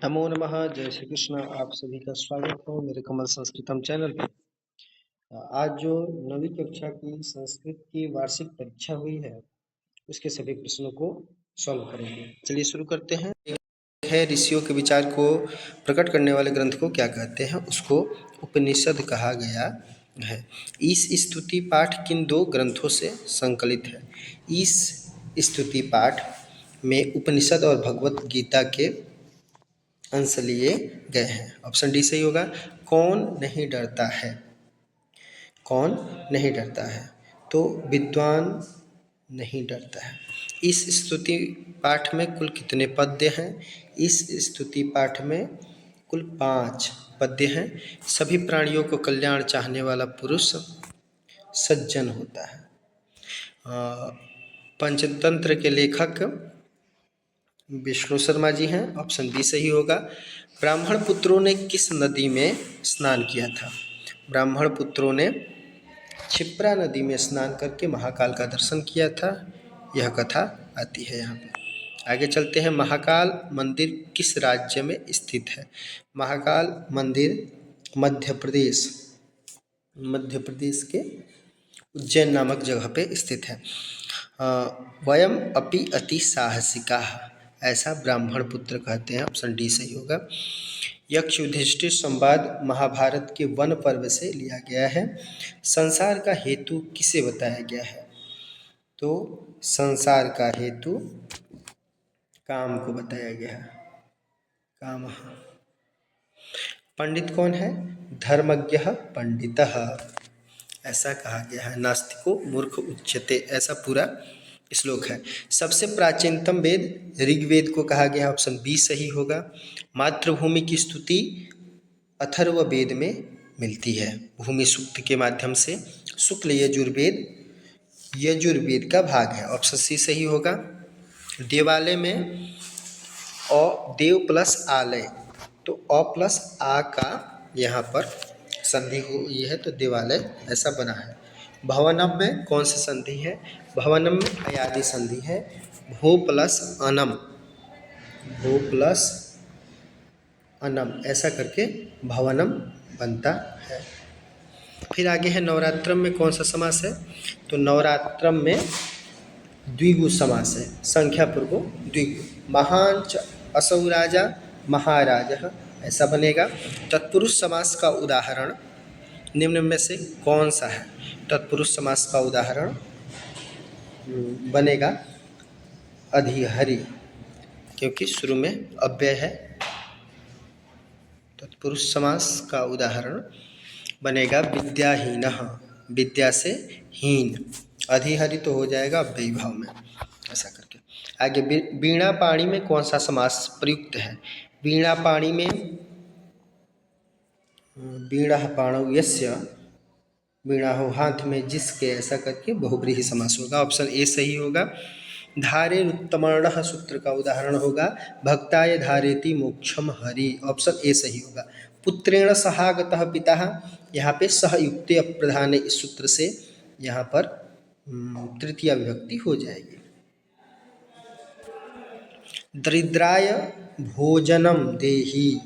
नमो नमः। जय श्री कृष्ण। आप सभी का स्वागत है मेरे कमल संस्कृतम चैनल पे। आज जो नवी कक्षा की संस्कृत की वार्षिक परीक्षा हुई है उसके सभी प्रश्नों को सॉल्व करेंगे। चलिए शुरू करते हैं। एक है ऋषियों के विचार को प्रकट करने वाले ग्रंथ को क्या कहते हैं? उसको उपनिषद कहा गया है। इस स्तुति पाठ किन दो ग्रंथों से संकलित है? इस स्तुति पाठ में उपनिषद और भगवत गीता के अंश लिए गए हैं। ऑप्शन डी सही होगा। कौन नहीं डरता है? कौन नहीं डरता है? तो विद्वान नहीं डरता है। इस स्तुति पाठ में कुल कितने पद्य हैं? इस स्तुति पाठ में कुल 5 पद्य हैं। सभी प्राणियों को कल्याण चाहने वाला पुरुष सज्जन होता है। पंचतंत्र के लेखक विष्णु शर्मा जी हैं। ऑप्शन बी सही होगा। ब्राह्मण पुत्रों ने किस नदी में स्नान किया था? ब्राह्मण पुत्रों ने क्षिप्रा नदी में स्नान करके महाकाल का दर्शन किया था। यह कथा आती है यहाँ पे। आगे चलते हैं। महाकाल मंदिर किस राज्य में स्थित है? महाकाल मंदिर मध्य प्रदेश के उज्जैन नामक जगह पे स्थित है। वयम अपि अति साहसिका, ऐसा ब्राह्मण पुत्र कहते हैं। ऑप्शन डी सही होगा। यक्ष युधिष्ठिर संवाद महाभारत के वन पर्व से लिया गया है। संसार का हेतु किसे बताया गया है? तो संसार का हेतु काम को बताया गया है। काम। पंडित कौन है? धर्मज्ञ पंडितः, ऐसा कहा गया है। नास्तिको मूर्ख उच्यते, ऐसा पूरा श्लोक है। सबसे प्राचीनतम वेद ऋग्वेद को कहा गया है। ऑप्शन बी सही होगा। मातृभूमि की स्तुति अथर्ववेद में मिलती है। भूमि सूक्त के माध्यम से शुक्ल यजुर्वेद का भाग है। ऑप्शन सी सही होगा। देवालय में अ देव प्लस आलय, तो अ प्लस आ का यहाँ पर संधि हुई है तो देवालय ऐसा बना है। भवनम में कौन सी संधि है? भवनम में अयादि संधि है। भो प्लस अनम, भो प्लस अनम ऐसा करके भवनम बनता है। फिर आगे है नवरात्रम में कौन सा समास है? तो नवरात्रम में द्विगु समास है। संख्या पूर्वक द्विगु। महान च असौ राजा महाराजः, ऐसा बनेगा। तत्पुरुष समास का उदाहरण निम्न में से कौन सा है? तत्पुरुष समास का उदाहरण बनेगा अधिहरि, क्योंकि शुरू में अव्यय है। तत्पुरुष समास का उदाहरण बनेगा विद्याहीनः, विद्या से हीन। अधिहरि तो हो जाएगा अव्ययी भाव में, ऐसा करके। आगे वीणा पाणी में कौन सा समास प्रयुक्त है? वीणा पाणी में वीणा पाणौ यस्य, वीणा हो हाथ में जिसके, ऐसा करके बहुब्रीहि समास होगा। ऑप्शन ए सही होगा। धारे उत्तमर्णः सूत्र का उदाहरण होगा भक्ताय धारेति मोक्षम हरि। ऑप्शन ए सही होगा। पुत्रेण सहागतः पिता, यहाँ पे सह युक्त अप्रधान इस सूत्र से यहाँ पर तृतीया विभक्ति हो जाएगी। दरिद्राय भोजनम देहि,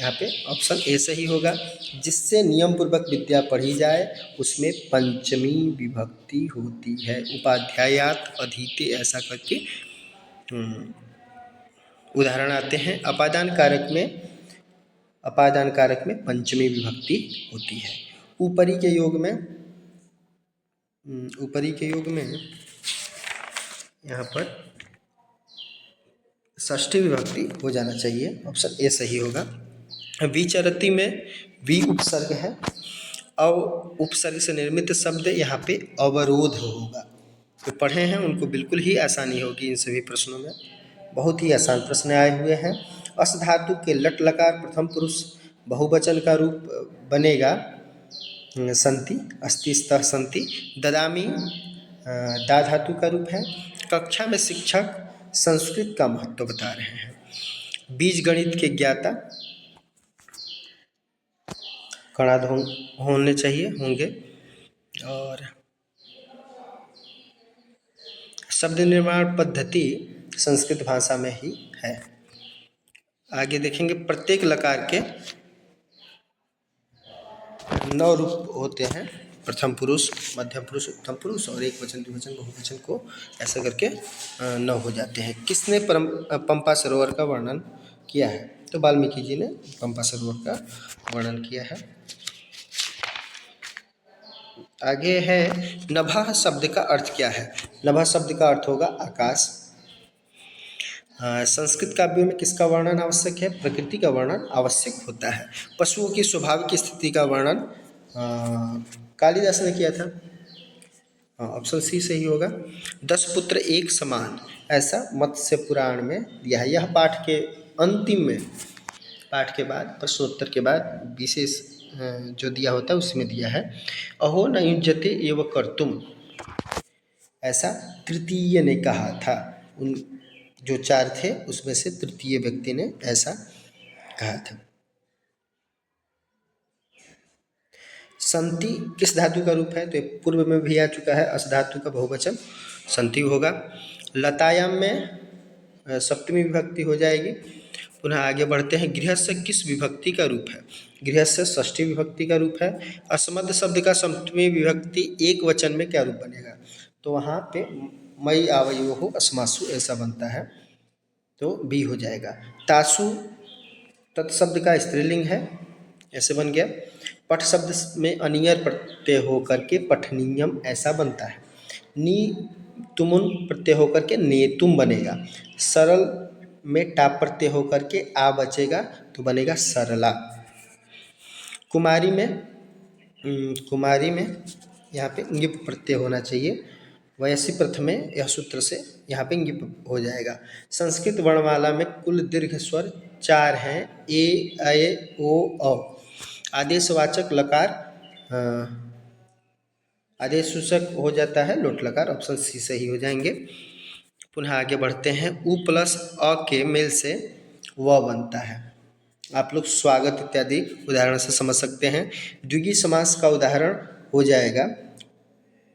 यहाँ पे ऑप्शन ए सही होगा। जिससे नियम पूर्वक विद्या पढ़ी जाए उसमें पंचमी विभक्ति होती है। उपाध्यायात अधीते, ऐसा करके उदाहरण आते हैं। अपादान कारक में पंचमी विभक्ति होती है। ऊपरी के योग में यहाँ पर षष्ठी विभक्ति हो जाना चाहिए। ऑप्शन ए सही होगा। विचरति में वी उपसर्ग है। अव उपसर्ग से निर्मित शब्द यहाँ पे अवरोध होगा। जो पढ़े हैं उनको बिल्कुल ही आसानी होगी इन सभी प्रश्नों में। बहुत ही आसान प्रश्न आए हुए हैं। अस धातु के लट लकार प्रथम पुरुष बहुवचन का रूप बनेगा संति, अस्ति स्तः संति। ददामी दा धातु का रूप है। कक्षा में शिक्षक संस्कृत का महत्व बता रहे हैं। बीज गणित के ज्ञाता कणाद होने चाहिए, होंगे। और शब्द निर्माण पद्धति संस्कृत भाषा में ही है। आगे देखेंगे प्रत्येक लकार के 9 रूप होते हैं। प्रथम पुरुष, मध्यम पुरुष, उत्तम पुरुष और एक वचन, द्विवचन, बहुवचन को ऐसा करके 9 हो जाते हैं। किसने पंपा सरोवर का वर्णन किया है? तो वाल्मीकि जी ने पंपा सरोवर का वर्णन किया है। आगे है नभः शब्द का अर्थ क्या है? नभः शब्द का अर्थ होगा आकाश। संस्कृत काव्यों में किसका वर्णन आवश्यक है? प्रकृति का वर्णन आवश्यक होता है। पशुओं की स्वाभाविक स्थिति का वर्णन कालिदास ने किया था। ऑप्शन सी सही होगा। 10 पुत्र एक समान, ऐसा मत्स्य पुराण में दिया है। यह पाठ के अंतिम में, पाठ के बाद, प्रश्नोत्तर के बाद विशेष जो दिया होता है उसमें दिया है। अहो न युज्यते एव कर्तुम, ऐसा तृतीय ने कहा था। उन जो 4 थे उसमें से तृतीय व्यक्ति ने ऐसा कहा था। संति किस धातु का रूप है? तो पूर्व में भी आ चुका है, अस धातु का बहुवचन संति होगा। लतायाम में सप्तमी विभक्ति हो जाएगी। पुनः आगे बढ़ते हैं। गृहस्थ किस विभक्ति का रूप है? गृहस्थ षष्ठी विभक्ति का रूप है। अस्मद शब्द का सप्तमी विभक्ति एक वचन में क्या रूप बनेगा? तो वहाँ पे मई आवयोः अस्मासु ऐसा बनता है, तो बी हो जाएगा। तासु तत्शब्द का स्त्रीलिंग है, ऐसे बन गया। पठ शब्द में अनियर प्रत्यय होकर के पठनीयम ऐसा बनता है। नी तुमुन प्रत्यय होकर के नेतुम बनेगा। सरल में टाप प्रत्यय होकर के आ बचेगा तो बनेगा सरला। कुमारी में यहाँ पे ङिप प्रत्यय होना चाहिए। वयसी प्रथमे यह सूत्र से यहाँ पे ङिप हो जाएगा। संस्कृत वर्णमाला में कुल दीर्घ स्वर 4 हैं, ए, ऐ, ओ, औ। आदेशवाचक लकार आदेश सूचक हो जाता है लोट लकार, ऑप्शन सी सही हो जाएंगे। पुनः आगे बढ़ते हैं। उ प्लस अ के मेल से व बनता है। आप लोग स्वागत इत्यादि उदाहरण से समझ सकते हैं। द्विगु समास का उदाहरण हो जाएगा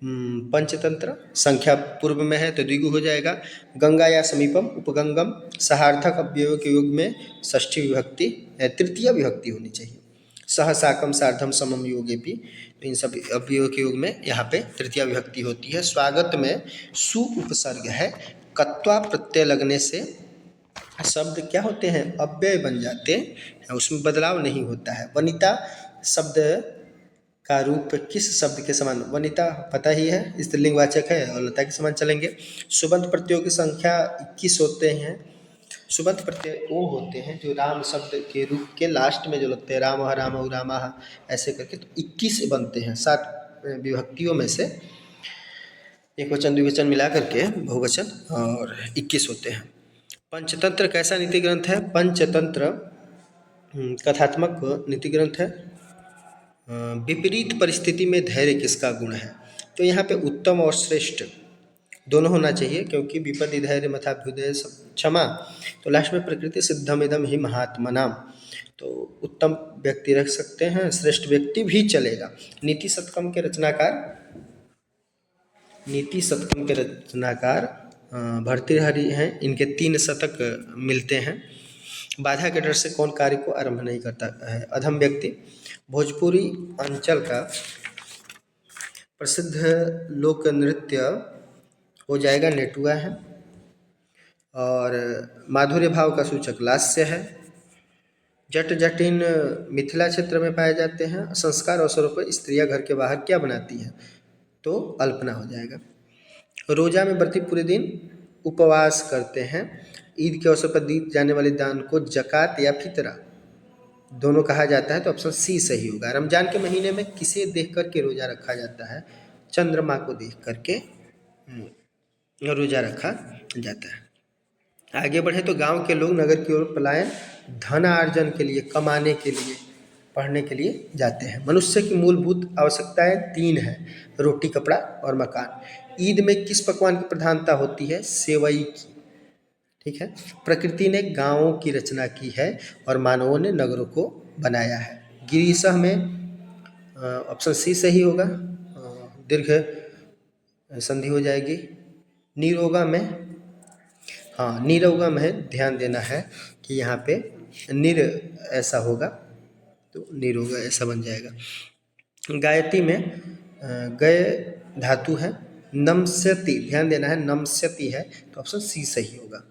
पंचतंत्र, संख्या पूर्व में है तो द्विगु हो जाएगा। गंगा या समीपम, उपगंगम, सहार्थक अव्ययों के योग में षष्ठी विभक्ति तृतीय विभक्ति होनी चाहिए। सह, साकम, सार्धम, समम योगे भी, तो इन सब अव्ययों के योग में यहाँ पे तृतीय विभक्ति होती है। स्वागत में सु उपसर्ग है। कत्वा प्रत्यय लगने से शब्द क्या होते हैं? अव्यय बन जाते हैं, उसमें बदलाव नहीं होता है। वनिता शब्द का रूप किस शब्द के समान? वनिता पता ही है, स्त्रीलिंगवाचक है और लता के समान चलेंगे। सुबंत प्रत्ययों की संख्या 21 होते हैं। सुबंत प्रत्यय वो होते हैं जो राम शब्द के रूप के लास्ट में जो लगते हैं, राम, राम, रामा, ऐसे करके, तो 21 बनते हैं। 7 विभक्तियों में से एक वचन द्विवचन मिला करके बहुवचन और 21 होते हैं। पंचतंत्र कैसा नीति ग्रंथ है? पंचतंत्र कथात्मक नीति ग्रंथ है। विपरीत परिस्थिति में धैर्य किसका गुण है? तो यहाँ पे उत्तम और श्रेष्ठ दोनों होना चाहिए, क्योंकि विपदि धैर्य मथाभ्युदय क्षमा, तो लास्ट में प्रकृति सिद्धमिदम ही महात्मनाम, तो उत्तम व्यक्ति रख सकते हैं, श्रेष्ठ व्यक्ति भी चलेगा। नीति शतकम के रचनाकार भर्तृहरि हैं। इनके 3 शतक मिलते हैं। बाधा के डर से कौन कार्य को आरंभ नहीं करता है? अधम व्यक्ति। भोजपुरी अंचल का प्रसिद्ध लोक नृत्य हो जाएगा नेटुआ है, और माधुर्य भाव का सूचक लास्य है। जट जटिन मिथिला क्षेत्र में पाए जाते हैं। संस्कार अवसरों पर स्त्रियां घर के बाहर क्या बनाती हैं? तो अल्पना हो जाएगा। रोजा में व्रती पूरे दिन उपवास करते हैं। ईद के अवसर पर दी जाने वाले दान को जकात या फितरा दोनों कहा जाता है, तो ऑप्शन सी सही होगा। रमजान के महीने में किसे देख करके रोजा रखा जाता है? चंद्रमा को देख करके रोजा रखा जाता है। आगे बढ़े तो गांव के लोग नगर की ओर पलायन धनार्जन के लिए, कमाने के लिए, पढ़ने के लिए जाते हैं। मनुष्य की मूलभूत आवश्यकताएं 3 हैं, रोटी, कपड़ा और मकान। ईद में किस पकवान की प्रधानता होती है? सेवई की। ठीक है। प्रकृति ने गांवों की रचना की है और मानवों ने नगरों को बनाया है। गिरीशः में ऑप्शन सी सही होगा, दीर्घ संधि हो जाएगी। निरोगा में, हाँ निरोगा में ध्यान देना है कि यहाँ पे निर ऐसा होगा तो निर होगा, ऐसा बन जाएगा। गायती में गय धातु है, नमस्यति, ध्यान देना है, नमस्यति है तो ऑप्शन सी सही होगा।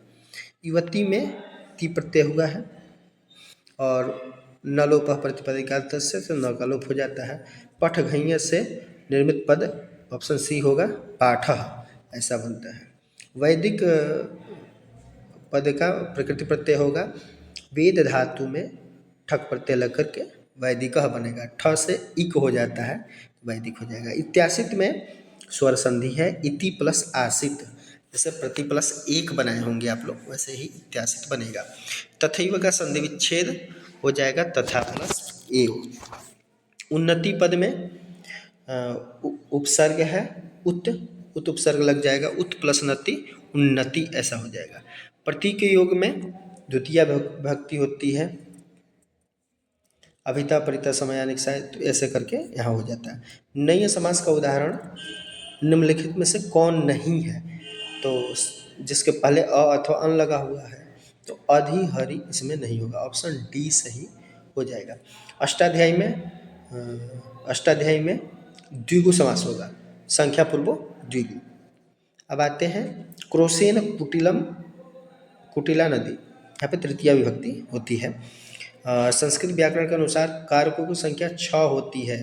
युवती में ती प्रत्यय हुआ है और नलोप प्रतिपदिका से तो न का लोप हो जाता है। पठ घैय से निर्मित पद ऑप्शन सी होगा, पाठ ऐसा बनता है। वैदिक पद का प्रकृति प्रत्यय होगा, वेद धातु में ठक प्रत्यय लग करके वैदिक बनेगा, ठ से इक हो जाता है वैदिक हो जाएगा। इत्यासित में स्वर संधि है, इति प्लस आसित, जैसे प्रति प्लस एक बनाए होंगे आप लोग वैसे ही इत्यासित बनेगा। तथैव का संधि विच्छेद हो जाएगा तथा प्लस एव। उन्नति पद में उपसर्ग है उत, उत उपसर्ग लग जाएगा, उत प्लस नति उन्नति ऐसा हो जाएगा। प्रतीक योग में द्वितीय भक्ति होती है, अभिता परिता समयानिक साय, तो ऐसे करके यहाँ हो जाता है। नई समास का उदाहरण निम्नलिखित में से कौन नहीं है, तो जिसके पहले अ अथवा अन लगा हुआ है तो अधि हरि इसमें नहीं होगा, ऑप्शन डी सही हो जाएगा। अष्टाध्यायी में द्विगु समास होगा, संख्या पूर्व द्विगु। अब आते हैं क्रोसेन कुटिलम, कुटिला नदी, यहाँ पे तृतीया विभक्ति होती है। संस्कृत व्याकरण के अनुसार कारकों की संख्या 6 होती है,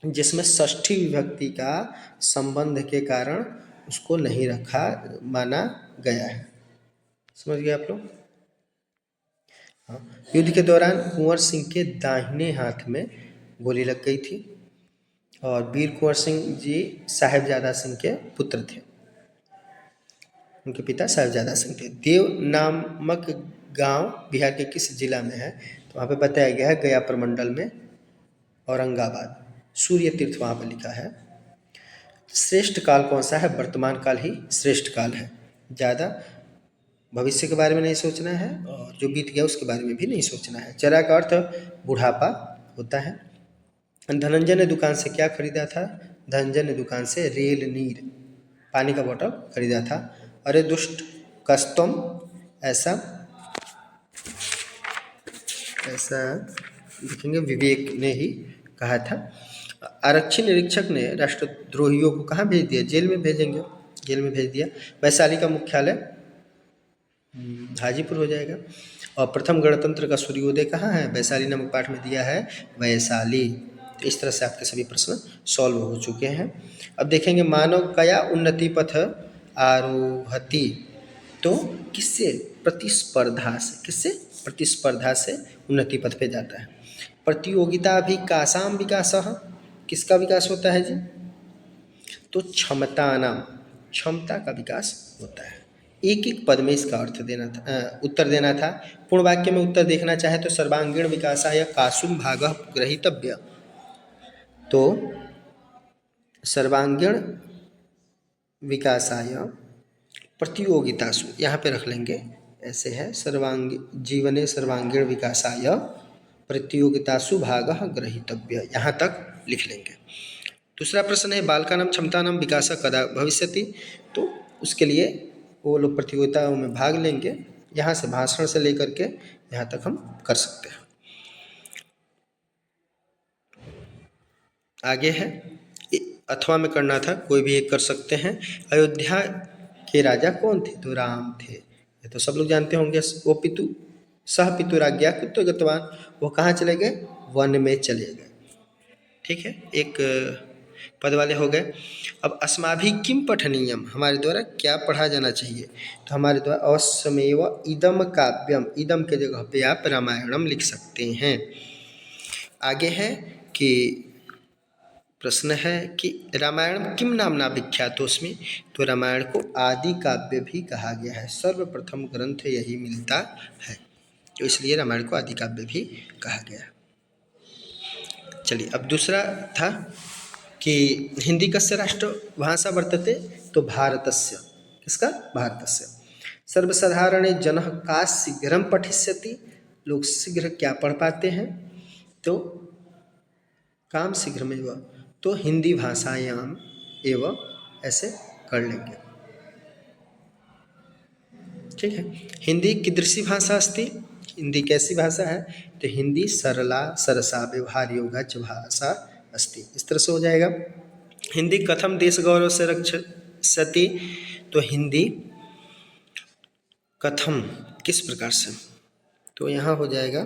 जिसमें षष्ठी विभक्ति का संबंध के कारण उसको नहीं रखा माना गया है। समझ गए आप लोग? हाँ। युद्ध के दौरान कुंवर सिंह के दाहिने हाथ में गोली लग गई थी और वीर कुंवर सिंह जी साहेबजादा सिंह के पुत्र थे, उनके पिता साहेबजादा सिंह थे। देव नामक गांव बिहार के किस जिला में है, तो वहाँ पे बताया गया है गया प्रमंडल में, औरंगाबाद। सूर्य तीर्थ वहाँ पे लिखा है। श्रेष्ठ काल कौन सा है, वर्तमान काल ही श्रेष्ठ काल है। ज़्यादा भविष्य के बारे में नहीं सोचना है और जो बीत गया उसके बारे में भी नहीं सोचना है। जरा का अर्थ बुढ़ापा होता है। धनंजय ने दुकान से क्या खरीदा था, धनंजय ने दुकान से रेल नीर, पानी का बोतल खरीदा था। अरे दुष्ट कस्तम, ऐसा लिखेंगे विवेक ने ही कहा था। आरक्षी निरीक्षक ने राष्ट्रद्रोहियों को कहाँ भेज दिया, जेल में भेजेंगे, जेल में भेज दिया। वैशाली का मुख्यालय हाजीपुर हो जाएगा। और प्रथम गणतंत्र का सूर्योदय कहाँ है, वैशाली नामक पाठ में दिया है वैशाली। तो इस तरह से आपके सभी प्रश्न सॉल्व हो चुके हैं। अब देखेंगे मानव कया उन्नति पथ आरोहति, तो किससे, प्रतिस्पर्धा से, किससे, प्रतिस्पर्धा से उन्नति पथ पे जाता है। प्रतियोगिता भी कासाम विकासः, किसका विकास होता है जी, तो क्षमता नाम, क्षमता का विकास होता है। एक एक पद में इसका अर्थ देना था, उत्तर देना था। पूर्ण वाक्य में उत्तर देखना चाहे तो सर्वांगीण विकासाय कासुम भागः ग्रहीतव्य, तो सर्वांगीण विकासाय प्रतियोगितासु, यहाँ पे रख लेंगे, ऐसे है जीवने सर्वांगीण विकासाय प्रतियोगितासु भागः ग्रहीतव्य, यहाँ तक लिख लेंगे। दूसरा प्रश्न है बालकानां क्षमतानां विकासः कदा भविष्यति, तो उसके लिए वो लोग प्रतियोगिताओं में भाग लेंगे। यहाँ से भाषण से लेकर के यहाँ तक हम कर सकते हैं। आगे है अथवा में करना था, कोई भी एक कर सकते हैं। अयोध्या के राजा कौन थे, तो राम थे, ये तो सब लोग जानते होंगे। वो पितु सह पितुराज्ञा कुतो गतवान, वो कहाँ चले गए, वन में चले गए। ठीक है, एक पद वाले हो गए। अब अस्माभि किम पठनीयम, हमारे द्वारा क्या पढ़ा जाना चाहिए, तो हमारे द्वारा अवश्यमेव इदम काव्यम, इदम के जगह पे आप रामायणम लिख सकते हैं। आगे है कि प्रश्न है कि रामायण किम नामना विख्यातोस्मि, तो रामायण को आदि काव्य भी कहा गया है, सर्वप्रथम ग्रंथ यही मिलता है, तो इसलिए रामायण को आदि काव्य भी कहा गया है। चलिए, अब दूसरा था कि हिंदी कस्य राष्ट्रभाषा वर्तते, तो भारतस्य, किसका, भारतस्य। सर्वसाधारणे जनः का शीघ्रं पठिष्यति, लोग शीघ्र क्या पढ़ पाते हैं, तो काम शीघ्रमेव, तो हिंदी भाषायाम एवं ऐसे कर लेंगे। ठीक है, हिंदी कीदृशी भाषा अस्ति, हिंदी कैसी भाषा है? तो हिंदी सरला सरसा व्यवहारयोगा च भाषा अस्ति, इस तरह से हो जाएगा। हिंदी कथम देश गौरव से रक्षति, तो हिंदी कथम किस प्रकार से, तो यहाँ हो जाएगा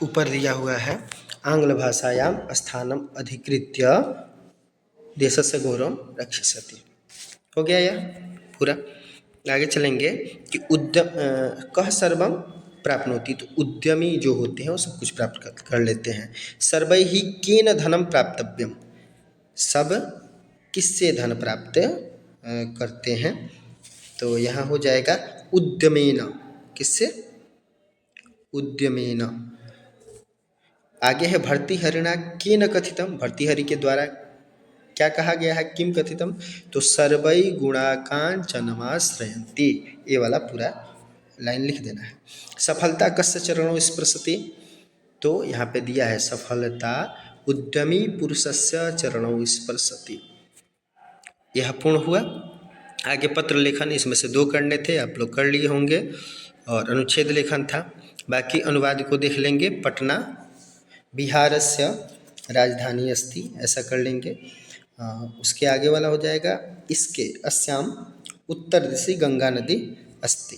ऊपर दिया हुआ है आंग्ल भाषायाम स्थानम अधिकृत्य देशस्य गौरवम रक्षति। हो गया यह पूरा। आगे चलेंगे कि कह सर्वम प्राप्नोति, तो उद्यमी जो होते हैं वो सब कुछ प्राप्त कर लेते हैं। सर्वैहि केन धनम प्राप्तव्यम, सब किससे धन प्राप्त करते हैं, तो यहाँ हो जाएगा उद्यमेन, किससे? उद्यमेन। आगे है भर्तृहरिणा केन कथितम, भर्तृहरि के द्वारा क्या कहा गया है, किम कथितम, तो सर्वै गुणाकांचनमाश्रयन्ति, ये वाला पूरा लाइन लिख देना है। सफलता कस्य चरणों स्पृशति, तो यहाँ पे दिया है सफलता उद्यमी पुरुषस्य चरणों स्पृशति, यह पूर्ण हुआ। आगे पत्र लेखन, इसमें से 2 करने थे, आप लोग कर लिए होंगे, और अनुच्छेद लेखन था। बाकी अनुवाद को देख लेंगे। पटना बिहारस्य राजधानी अस्ति, ऐसा कर लेंगे। उसके आगे वाला हो जाएगा इसके अस्याम उत्तर दिशि गंगा नदी अस्ति।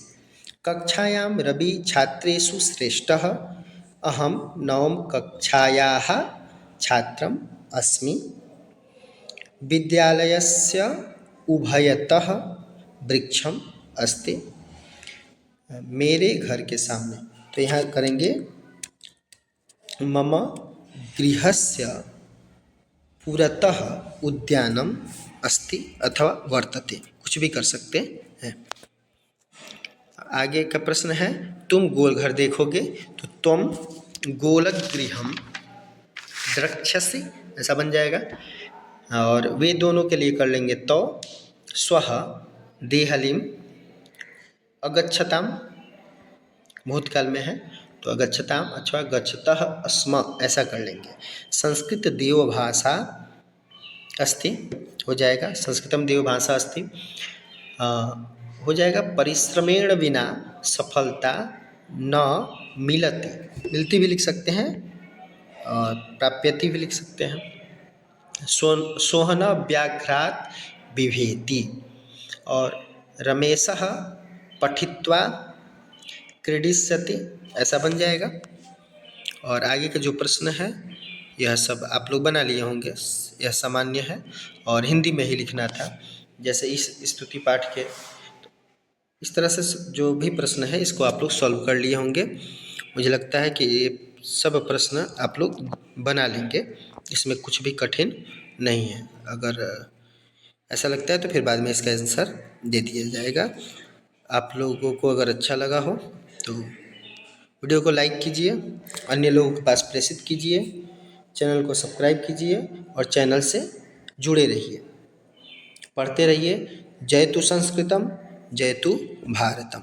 कक्षायां रवि छात्रेषु श्रेष्ठः, अहम नवम कक्षायाः छात्रम अस्मि। विद्यालयस्य उभयतः वृक्षम अस्ति, मेरे घर के सामने, तो यहाँ करेंगे मम गृहस्य पुरतः उद्यानम अस्ति अथवा वर्तते, कुछ भी कर सकते हैं। आगे का प्रश्न है तुम गोलघर देखोगे, तो तुम गोलक गृहम द्रक्ष्यसि, ऐसा बन जाएगा। और वे दोनों के लिए कर लेंगे तो स्वः देहलीम अगच्छताम, भूतकाल में है तो अगच्छताम अथवा गच्छतः अस्म, ऐसा कर लेंगे। संस्कृत देवभाषा अस्ति, हो जाएगा संस्कृतम देवभाषा अस्ति। हो जाएगा परिश्रमेण बिना सफलता न मिलति, मिलती भी लिख सकते हैं और प्राप्यति भी लिख सकते हैं। सोहन व्याघ्रात बिभेति, और रमेशः पठित्वा क्रीडिष्यति, ऐसा बन जाएगा। और आगे का जो प्रश्न है यह सब आप लोग बना लिए होंगे, यह सामान्य है और हिंदी में ही लिखना था, जैसे इस स्तुति पाठ के। इस तरह से जो भी प्रश्न है इसको आप लोग सॉल्व कर लिए होंगे। मुझे लगता है कि ये सब प्रश्न आप लोग बना लेंगे, इसमें कुछ भी कठिन नहीं है। अगर ऐसा लगता है तो फिर बाद में इसका आंसर दे दिया जाएगा। आप लोगों को अगर अच्छा लगा हो तो वीडियो को लाइक कीजिए, अन्य लोगों के पास प्रेषित कीजिए, चैनल को सब्सक्राइब कीजिए और चैनल से जुड़े रहिए, पढ़ते रहिए। जयतु संस्कृतम, जयतु भारतम।